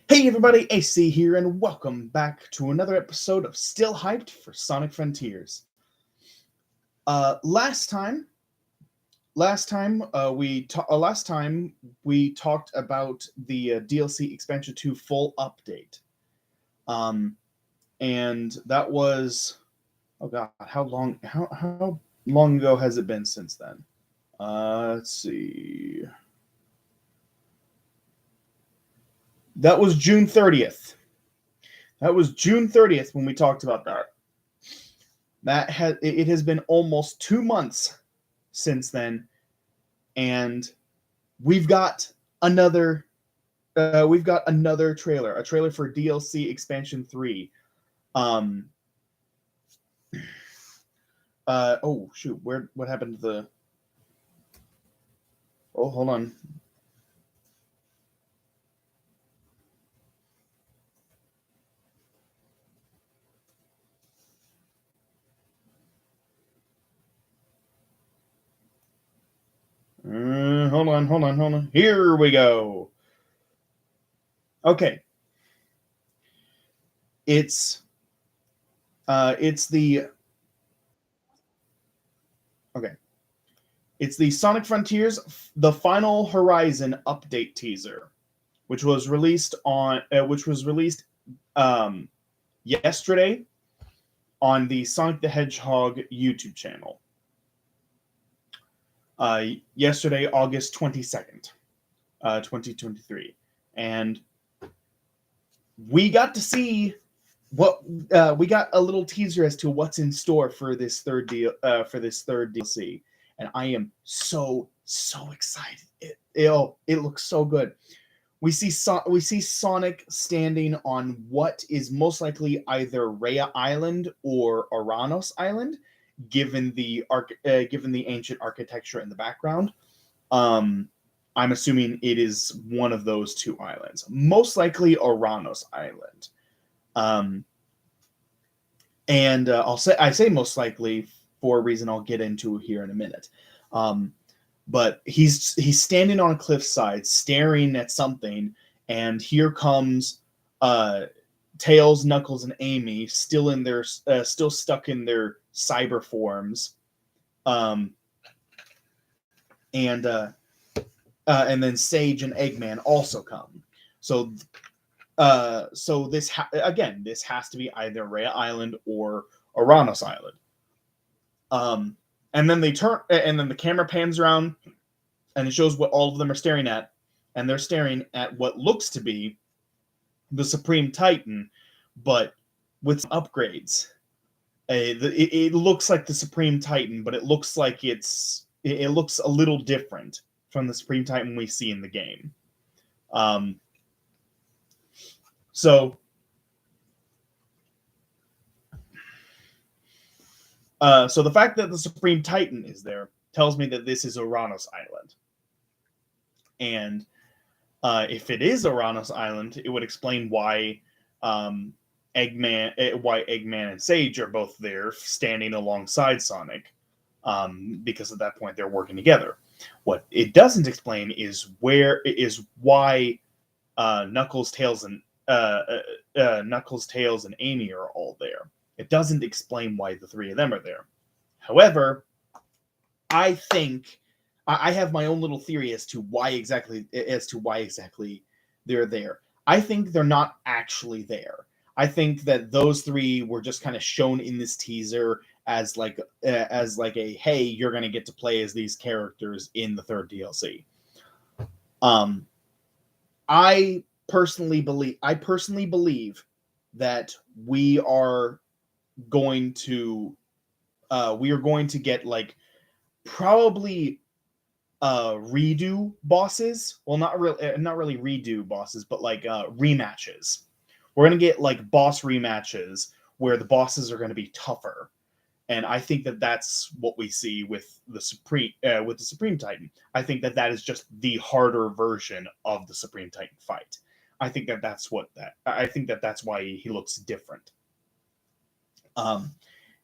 Hey everybody, AC here, and welcome back to another episode of Still Hyped for Sonic Frontiers. Last time, last time we talked about the DLC Expansion 2 full update, um, and that was how long ago has it been since then? Let's see, that was June 30th. That was June 30th when we talked about that. It has been almost 2 months since then, and we've got another another trailer, a trailer for DLC Expansion 3. Um oh shoot, what happened to the Oh, hold on. Hold on. Here we go. Okay. It's it's the okay. It's the Sonic Frontiers The Final Horizon update teaser, which was released um yesterday on the Sonic the Hedgehog YouTube channel. Yesterday, August 22nd, 2023. And we got to see what we got a little teaser as to what's in store for this third DLC, and I am so excited. It looks so good. We see Sonic standing on what is most likely either Rhea Island or Oranos Island, given the ancient architecture in the background. Um, I'm assuming it is one of those two islands, most likely Oranos Island. Um, and I say most likely for a reason I'll get into here in a minute. Um, but he's standing on a cliffside, staring at something, and here comes uh, Tails, Knuckles, and Amy, still stuck in their cyber forms, um, and and then Sage and Eggman also come. So this has to be either Rhea Island or Oranos Island. Um, and then the camera pans around, and it shows what all of them are staring at, and they're staring at what looks to be the Supreme Titan, but with some upgrades. It looks like the Supreme Titan, but it looks like it looks a little different from the Supreme Titan we see in the game. Um, so so the fact that the Supreme Titan is there tells me that this is Oranos Island, and if it is Oranos Island, it would explain um, why Eggman and Sage are both there, standing alongside Sonic, because at that point they're working together. What it doesn't explain is why Knuckles, Tails, and Amy are all there. It doesn't explain why the three of them are there. However, I think I have my own little theory as to why exactly they're there. I think they're not actually there. I think that those three were just kind of shown in this teaser as like a hey, you're gonna get to play as these characters in the third DLC. Um, I personally believe that going to we are going to get like probably redo bosses. Well, not really redo bosses, but like rematches. We're gonna get like boss rematches where the bosses are going to be tougher, and I think that that's what we see with the Supreme Titan. I think that that is just the harder version of the Supreme Titan fight. I think that that's why he looks different. Um,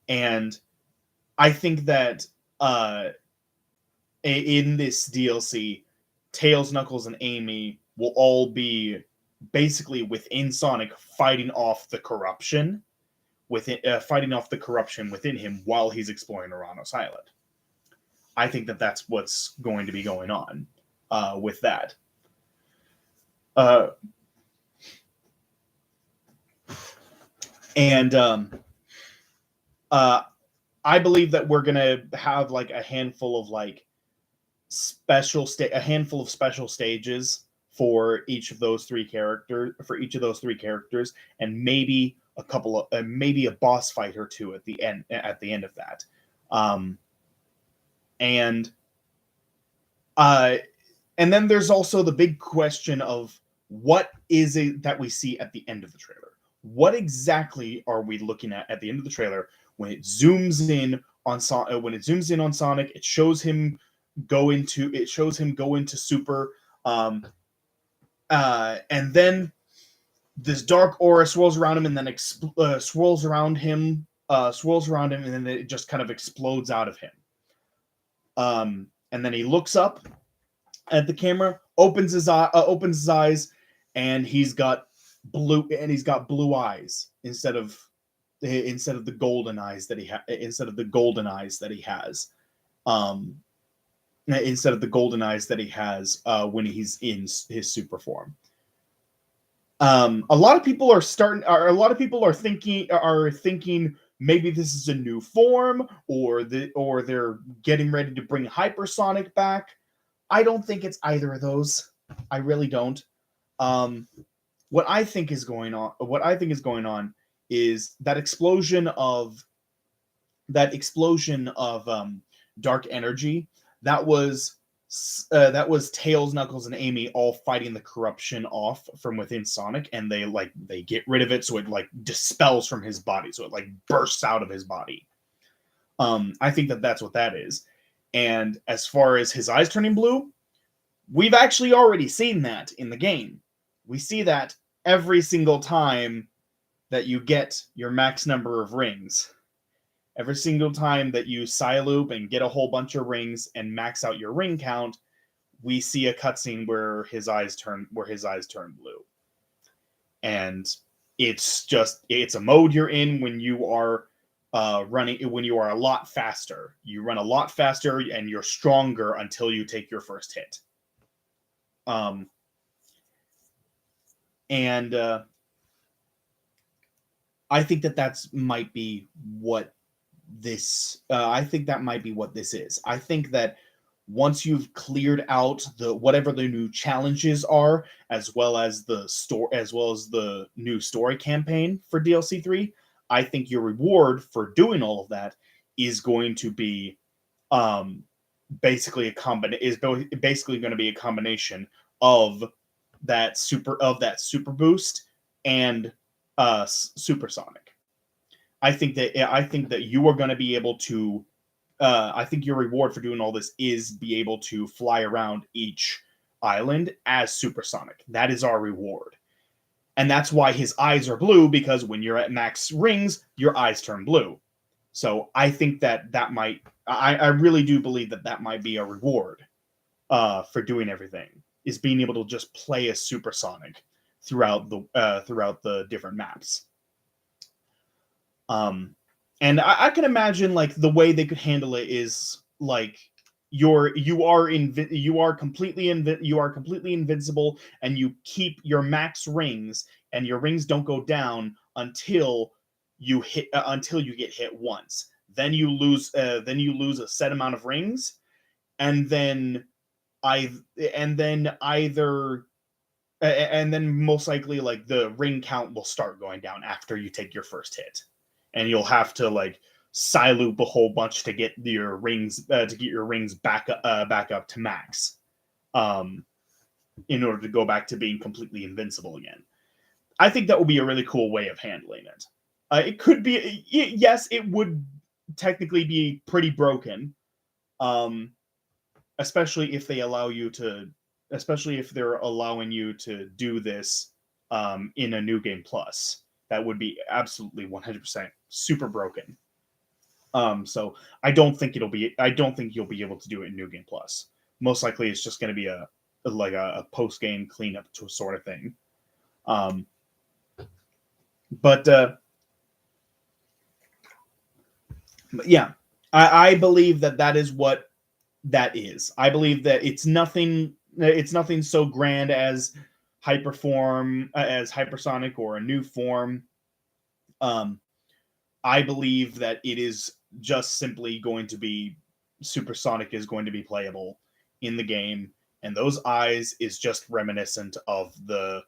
and I think that in this DLC, Tails, Knuckles, and Amy will all be basically within Sonic fighting off the corruption within him while he's exploring Uranos Island. I think that that's what's going to be going on with that. Uh, and I believe that we're gonna have like a handful of like a handful of special stages for each of those three characters, and maybe maybe a boss fight or two at the end of that. And and then there's also the big question of what is it that we see at the end of the trailer? What exactly are we looking at the end of the trailer when it zooms in on Sonic? It shows him go into Super, and then this dark aura swirls around him, and then swirls around him, and then it just kind of explodes out of him. And then he looks up at the camera, opens his eyes, and he's got blue eyes instead of the golden eyes that he has. Instead of the golden eyes that he has when he's in his super form. A lot of people are thinking maybe this is a new form, or they're getting ready to bring Hypersonic back. I don't think it's either of those. I really don't. What I think is going on is that explosion of dark energy. That was Tails, Knuckles, and Amy all fighting the corruption off from within Sonic, and they get rid of it, so it like dispels from his body, so it like bursts out of his body. I think that's what that is. And as far as his eyes turning blue, we've actually already seen that in the game. We see that every single time that you get your max number of rings. Every single time that you Psyloop and get a whole bunch of rings and max out your ring count, we see a cutscene where his eyes turn blue. And it's a mode you're in when you are when you are a lot faster. You run a lot faster and you're stronger until you take your first hit. And I think that might be what this. I think that might be what this is. I think that once you've cleared out whatever the new challenges are, as well as the new story campaign for DLC 3, I think your reward for doing all of that is going to be basically going to be a combination of that super boost and Supersonic. I think that you are going to be able to. I think your reward for doing all this is be able to fly around each island as Supersonic. That is our reward. And that's why his eyes are blue, because when you're at max rings, your eyes turn blue. So I think that might. I really do believe that might be a reward for doing everything, is being able to just play as Supersonic throughout the different maps. And I can imagine like the way they could handle it is like you are completely invincible, and you keep your max rings, and your rings don't go down until you get hit once. Then you lose a set amount of rings, and then most likely like the ring count will start going down after you take your first hit, and you'll have to like Psyloop a whole bunch to get your rings back up to max, in order to go back to being completely invincible again. I think that would be a really cool way of handling it. It could be, yes, it would technically be pretty broken, especially if they're allowing you to do this in a New Game Plus. That would be absolutely 100% super broken. So I don't think you'll be able to do it in New Game Plus. Most likely, it's just going to be a post game cleanup sort of thing. Um, but yeah, I believe that is what that is. I believe that it's nothing. It's nothing so grand as Hyperform, as Hypersonic, or a new form. Um, I believe that it is just simply going to be Supersonic is going to be playable in the game, and those eyes is just reminiscent of the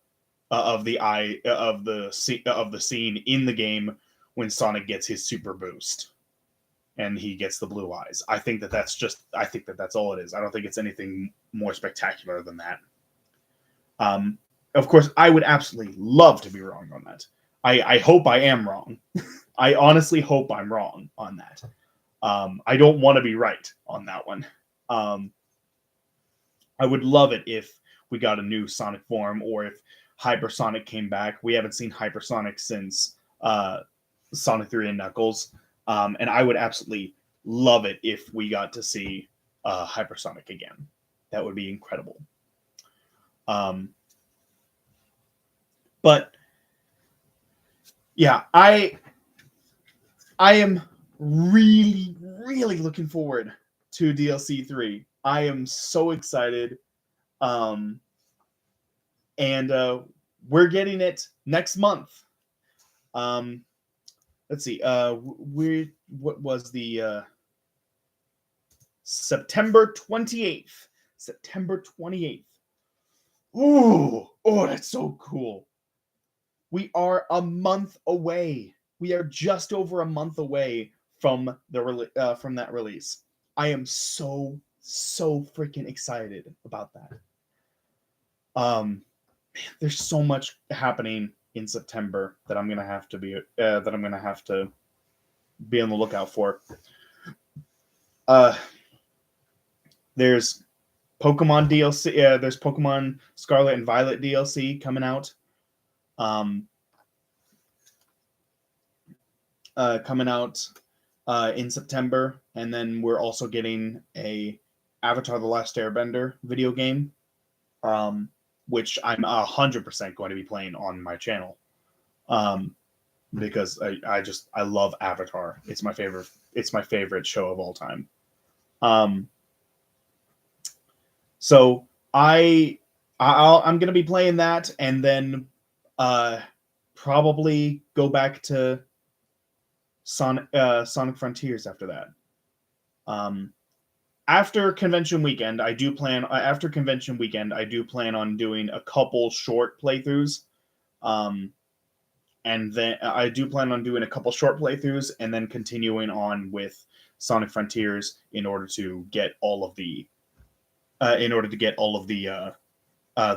eye of the scene in the game when Sonic gets his super boost and he gets the blue eyes. I think that's all it is. I don't think it's anything more spectacular than that. Of course, I would absolutely love to be wrong on that. I hope I am wrong. I honestly hope I'm wrong on that. I don't want to be right on that one. I would love it if we got a new Sonic form, or if Hypersonic came back. We haven't seen Hypersonic since Sonic 3 and Knuckles. And I would absolutely love it if we got to see Hypersonic again. That would be incredible. But yeah, I am really, really looking forward to DLC 3. I am so excited. And we're getting it next month. Let's see. What was the September 28th? September 28th. Ooh, oh, that's so cool. We are a month away. We are just over a month away from from that release. I am so freaking excited about that. Man, there's so much happening in September that I'm gonna have to be on the lookout for. There's Pokemon DLC. There's Pokemon Scarlet and Violet DLC coming out. In September, and then we're also getting a Avatar: The Last Airbender video game, which I'm 100% going to be playing on my channel, because I love Avatar. It's my favorite show of all time. So I'm going to be playing that, and then probably go back to Sonic Frontiers after that. After convention weekend, I do plan on doing a couple short playthroughs. And then I do plan on doing a couple short playthroughs and then continuing on with Sonic Frontiers in order to get all of the the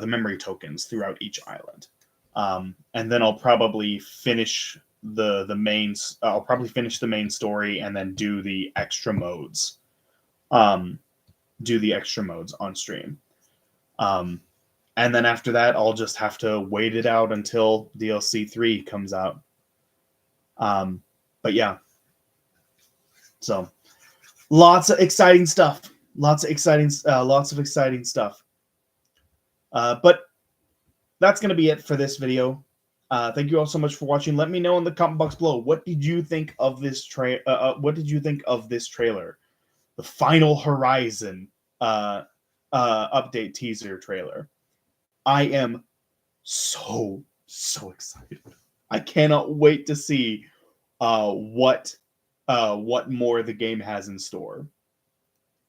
memory tokens throughout each island. And then I'll probably finish the main story and then do the extra modes. On stream. And then after that, I'll just have to wait it out until DLC 3 comes out. But yeah. So lots of exciting stuff. Lots of exciting stuff. But that's going to be it for this video. Thank you all so much for watching. Let me know in the comment box below, what did you think of this trailer? The Final Horizon update teaser trailer. I am so excited. I cannot wait to see what more the game has in store.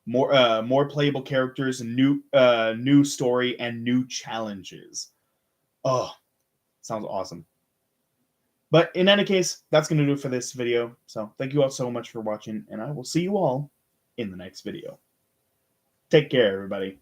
More playable characters, new story, and new challenges. Oh, sounds awesome. But in any case, that's going to do it for this video. So thank you all so much for watching, and I will see you all in the next video. Take care, everybody.